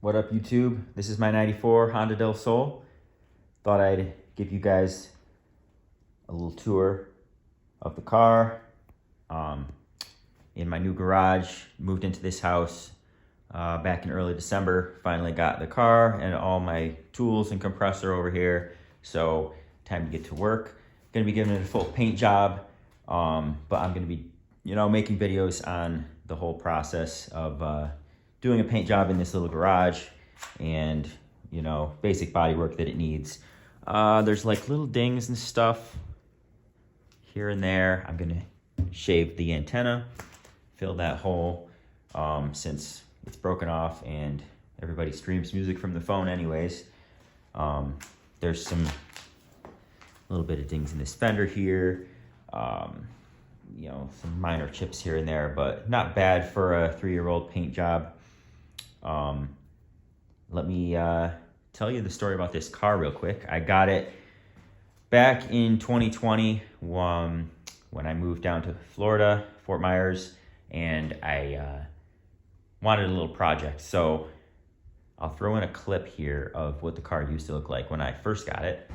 What up, YouTube? This is my 94 Honda Del Sol. Thought I'd give you guys a little tour of the car. In my new garage, moved into this house back in early December. Finally got the car and all my tools and compressor over here. So time to get to work. Gonna be giving it a full paint job, but I'm gonna be, making videos on the whole process of doing a paint job in this little garage and, basic body work that it needs. There's like little dings and stuff here and there. I'm gonna shave the antenna, fill that hole, since it's broken off and everybody streams music from the phone anyways. There's some little bit of dings in this fender here, some minor chips here and there, but not bad for a 3-year-old paint job. Let me tell you the story about this car real quick. I got it back in 2020 when I moved down to Florida, Fort Myers, and I wanted a little project. So I'll throw in a clip here of what the car used to look like when I first got it.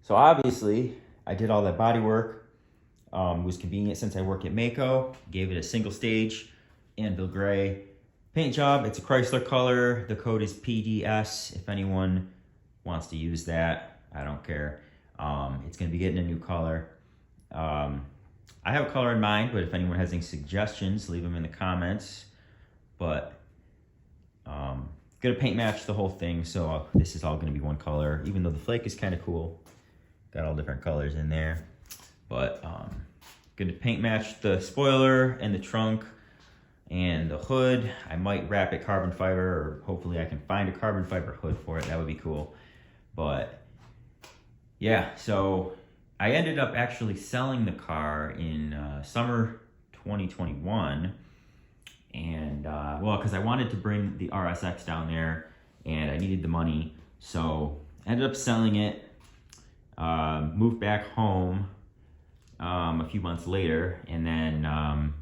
So obviously, I did all that body work. Was convenient since I work at Mako. Gave it a single stage, anvil gray paint job. It's a Chrysler color. The code is PDS. If anyone wants to use that, I don't care. It's gonna be getting a new color. I have a color in mind, but if anyone has any suggestions, leave them in the comments. But gonna paint match the whole thing, so this is all gonna be one color, even though the flake is kind of cool. Got all different colors in there, but gonna paint match the spoiler and the trunk and the hood. I might wrap it carbon fiber, or hopefully I can find a carbon fiber hood for it. That would be cool. But yeah, so I ended up actually selling the car in summer 2021, and because I wanted to bring the RSX down there and I needed the money, so I ended up selling it. Moved back home a few months later, and then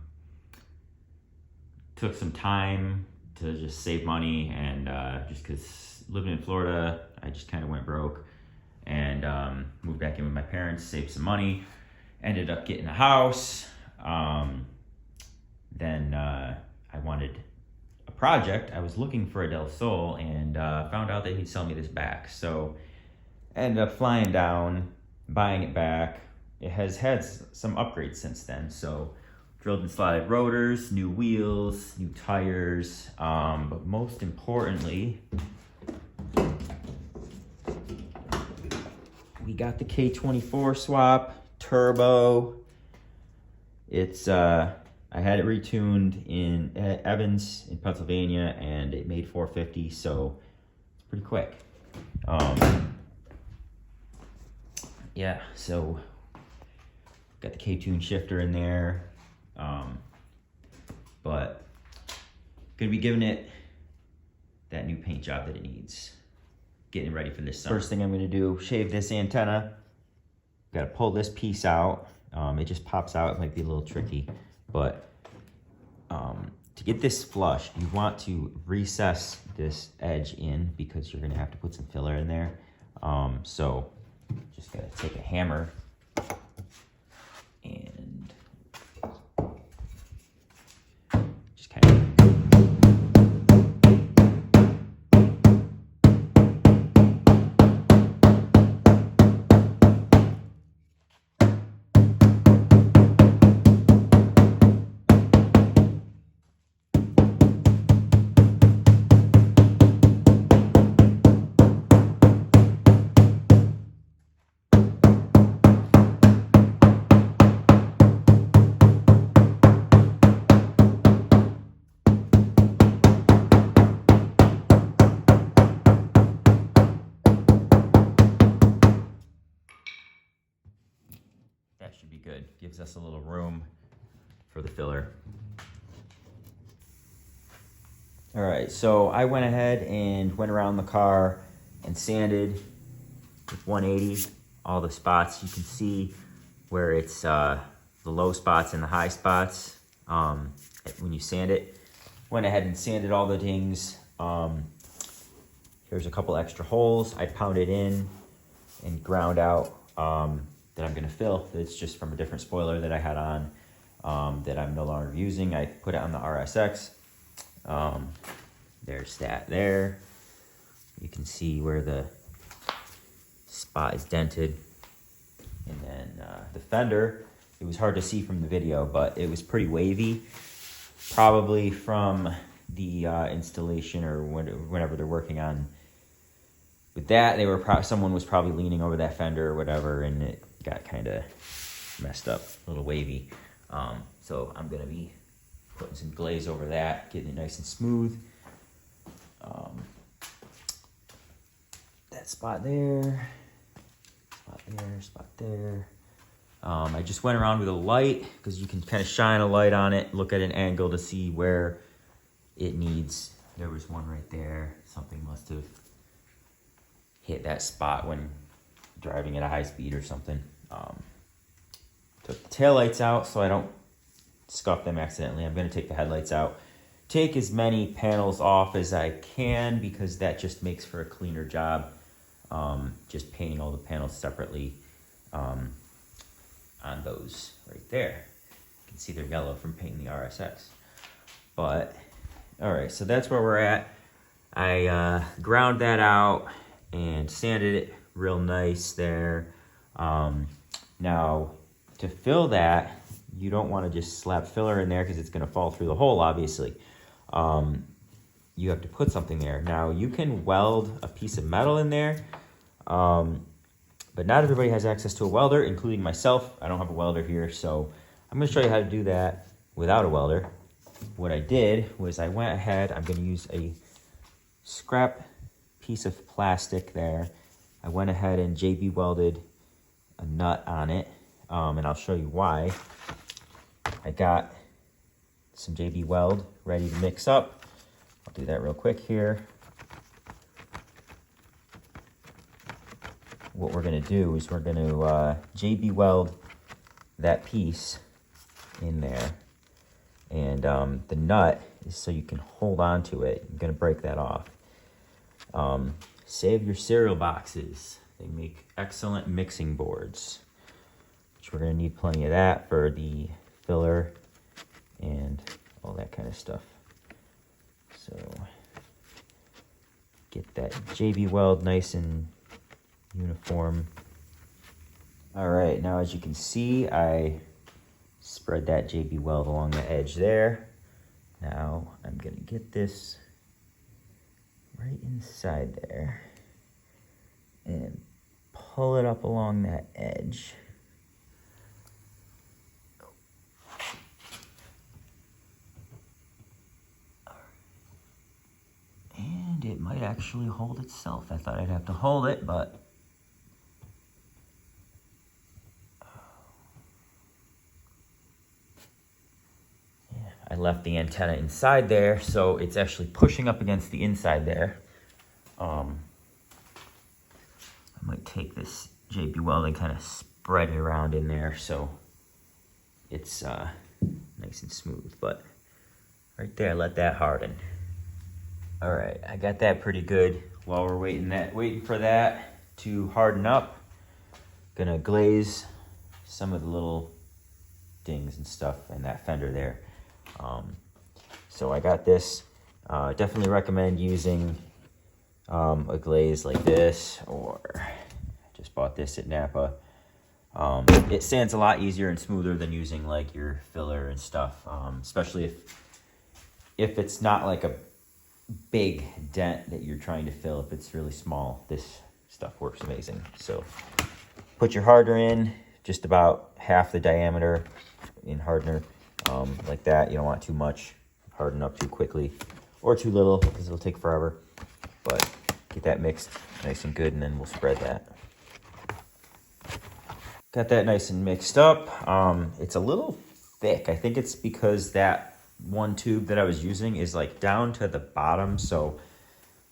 took some time to just save money, and just because living in Florida, I just kind of went broke, and moved back in with my parents, saved some money, ended up getting a house. Then I wanted a project. I was looking for a Del Sol, and found out that he'd sell me this back, so ended up flying down, buying it back. It has had some upgrades since then. So drilled and slotted rotors, new wheels, new tires. But most importantly, we got the K24 swap, turbo. It's, I had it retuned in Evans in Pennsylvania, and it made 450, so it's pretty quick. Yeah, so got the K-tune shifter in there, but gonna be giving it that new paint job that it needs, getting ready for this summer. First thing I'm gonna do, shave this antenna. Gotta pull this piece out. It just pops out. It might be a little tricky, but to get this flush, you want to recess this edge in, because you're gonna have to put some filler in there. So just gotta take a hammer and just kind of All right, so I went ahead and went around the car and sanded with 180 all the spots. You can see where it's the low spots and the high spots when you sand it. Went ahead and sanded all the dings. Here's a couple extra holes. I pounded in and ground out that I'm gonna fill. It's just from a different spoiler that I had on that I'm no longer using. I put it on the RSX. There's that there. You can see where the spot is dented. And then the fender, it was hard to see from the video, but it was pretty wavy. Probably from the installation or whenever they're working on with that, they were someone was probably leaning over that fender or whatever, and it got kind of messed up, a little wavy. So I'm gonna be putting some glaze over that, getting it nice and smooth. That spot there, spot there, spot there. I just went around with a light because you can kind of shine a light on it, look at an angle to see where it needs. There was one right there. Something must have hit that spot when driving at a high speed or something. Took the taillights out so I don't scuff them accidentally. I'm gonna take the headlights out. Take as many panels off as I can because that just makes for a cleaner job. Just painting all the panels separately on those right there. You can see they're yellow from painting the RSX. But, all right, so that's where we're at. I ground that out and sanded it real nice there. Now, to fill that, you don't want to just slap filler in there because it's going to fall through the hole, obviously. You have to put something there. Now, you can weld a piece of metal in there, but not everybody has access to a welder, including myself. I don't have a welder here, so I'm going to show you how to do that without a welder. What I did was I went ahead, I'm going to use a scrap piece of plastic there. I went ahead and JB welded a nut on it, and I'll show you why. I got some JB weld ready to mix up. I'll do that real quick here. What we're gonna do is we're gonna JB weld that piece in there. And the nut is so you can hold on to it. I'm gonna break that off. Save your cereal boxes. They make excellent mixing boards, which we're gonna need plenty of that for the filler and all that kind of stuff. So get that JB weld nice and uniform. All right, now as you can see, I spread that JB weld along the edge there. Now I'm gonna get this right inside there and pull it up along that edge. And it might actually hold itself. I thought I'd have to hold it, but yeah, I left the antenna inside there, so it's actually pushing up against the inside there. I might take this JB weld and kind of spread it around in there so it's nice and smooth, but right there, let that harden. All right, I got that pretty good. While we're waiting for that to harden up, gonna glaze some of the little dings and stuff in that fender there. So I got this. Definitely recommend using a glaze like this, or I just bought this at Napa. It sands a lot easier and smoother than using like your filler and stuff, especially if it's not like a big dent that you're trying to fill. If it's really small, this stuff works amazing. So put your hardener in just about half the diameter in hardener, like that. You don't want too much, harden up too quickly, or too little because it'll take forever. But get that mixed nice and good, and then we'll spread that. Got that nice and mixed up. It's a little thick. I think it's because that one tube that I was using is like down to the bottom, so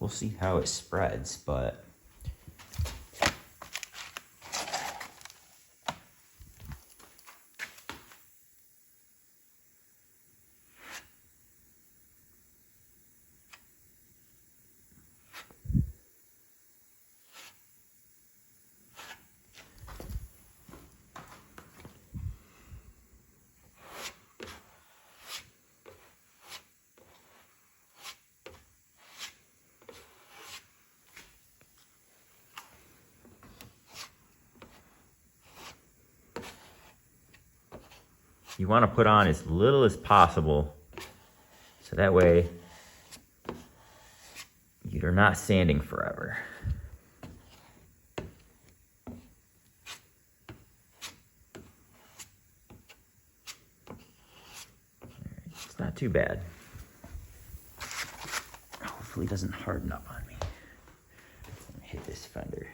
we'll see how it spreads, but you want to put on as little as possible, so that way you're not sanding forever. It's not too bad. Hopefully it doesn't harden up on me. Let me hit this fender.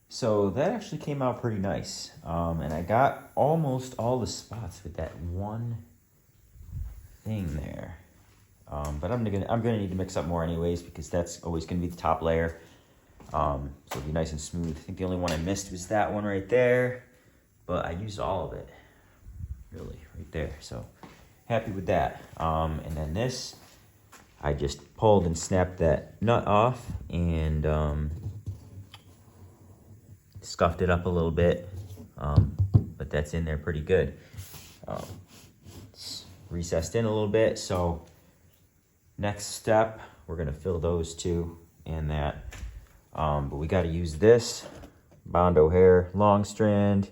So that actually came out pretty nice. And I got almost all the spots with that one thing there. But I'm gonna need to mix up more anyways, because that's always gonna be the top layer. So it'll be nice and smooth. I think the only one I missed was that one right there, but I used all of it, really, right there. So happy with that. And then this, I just pulled and snapped that nut off and scuffed it up a little bit, but that's in there pretty good. It's recessed in a little bit, so next step, we're gonna fill those two and that. But we gotta use this Bondo Hair long strand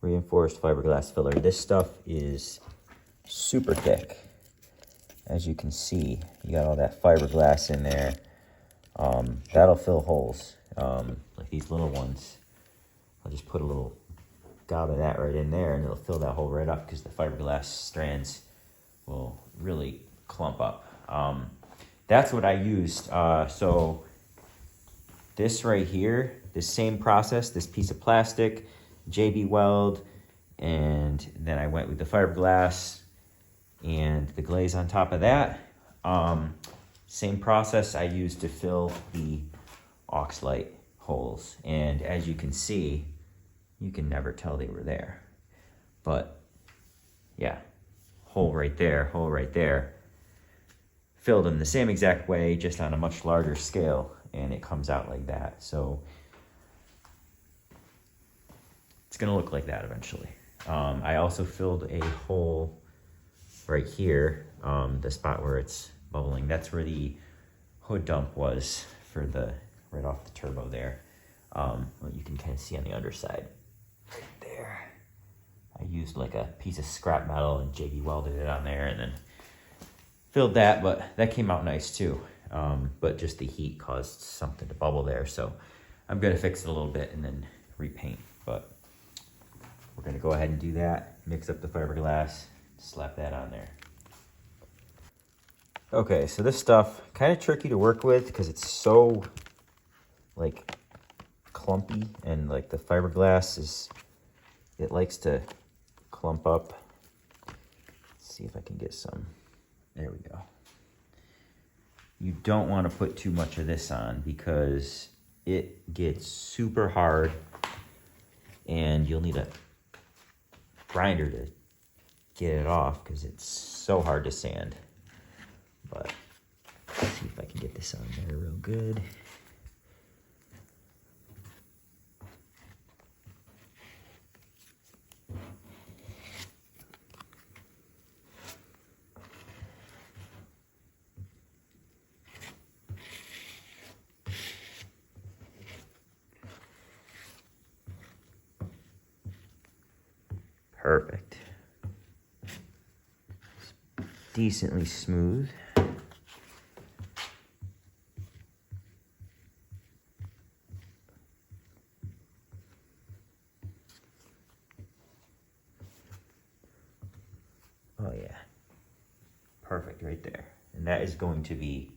reinforced fiberglass filler. This stuff is super thick. As you can see, you got all that fiberglass in there. That'll fill holes, like these little ones. I'll just put a little gob of that right in there and it'll fill that hole right up, because the fiberglass strands will really clump up. That's what I used. So this right here, this same process, this piece of plastic, JB Weld, and then I went with the fiberglass and the glaze on top of that. Same process I used to fill the aux light holes. And as you can see, you can never tell they were there. But yeah, hole right there, filled in the same exact way, just on a much larger scale, and it comes out like that. So it's gonna look like that eventually. I also filled a hole right here, the spot where it's bubbling. That's where the hood dump was for the, right off the turbo there. Well, you can kind of see on the underside right there. I used like a piece of scrap metal and JB welded it on there and then filled that, but that came out nice too. But just the heat caused something to bubble there. So I'm gonna fix it a little bit and then repaint, but we're gonna go ahead and do that. Mix up the fiberglass, slap that on there. Okay, so this stuff, kind of tricky to work with because it's so like clumpy, and like the fiberglass is, it likes to clump up. Let's see if I can get some. There we go. You don't want to put too much of this on because it gets super hard and you'll need a grinder to get it off because it's so hard to sand. But let's see if I can get this on there real good. Perfect. Decently smooth. Oh yeah, perfect right there. And that is going to be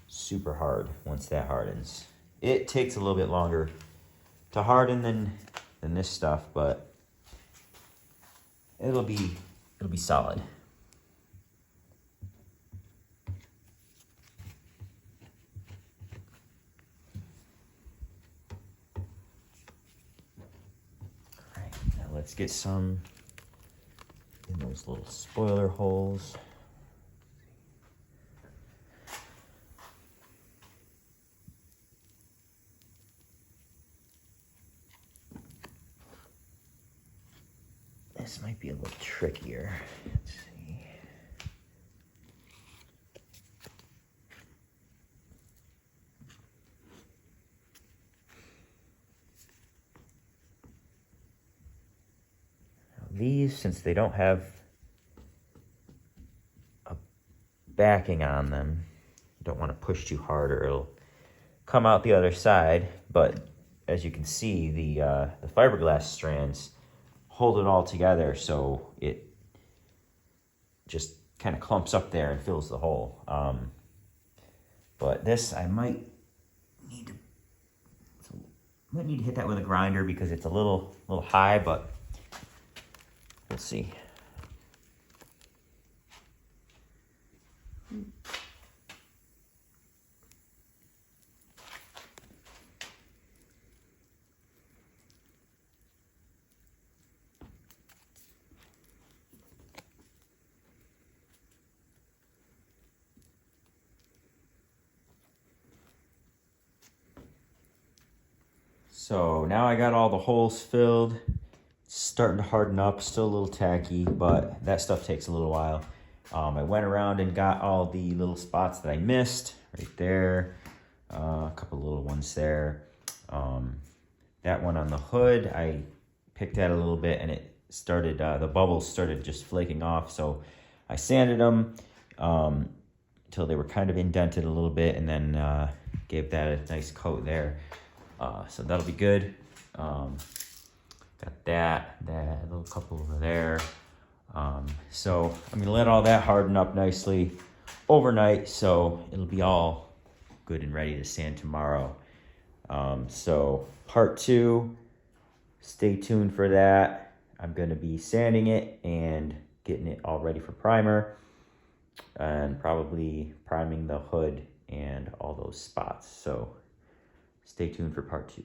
super hard once that hardens. It takes a little bit longer to harden than this stuff, but it'll be solid. All right, now let's get some in those little spoiler holes. This might be a little trickier. Let's see. Now these, since they don't have a backing on them, you don't want to push too hard or it'll come out the other side. But as you can see, the fiberglass strands hold it all together, so it just kind of clumps up there and fills the hole. But this, I might need to hit that with a grinder because it's a little high, but we'll see. So now I got all the holes filled. It's starting to harden up, still a little tacky, but that stuff takes a little while. I went around and got all the little spots that I missed right there. A couple little ones there. That one on the hood, I picked at a little bit and it started, the bubbles started just flaking off. So I sanded them until they were kind of indented a little bit and then gave that a nice coat there. So that'll be good. Got that little couple over there. So I'm gonna let all that harden up nicely overnight, so it'll be all good and ready to sand tomorrow. So part 2, stay tuned for that. I'm gonna be sanding it and getting it all ready for primer and probably priming the hood and all those spots. So stay tuned for part 2.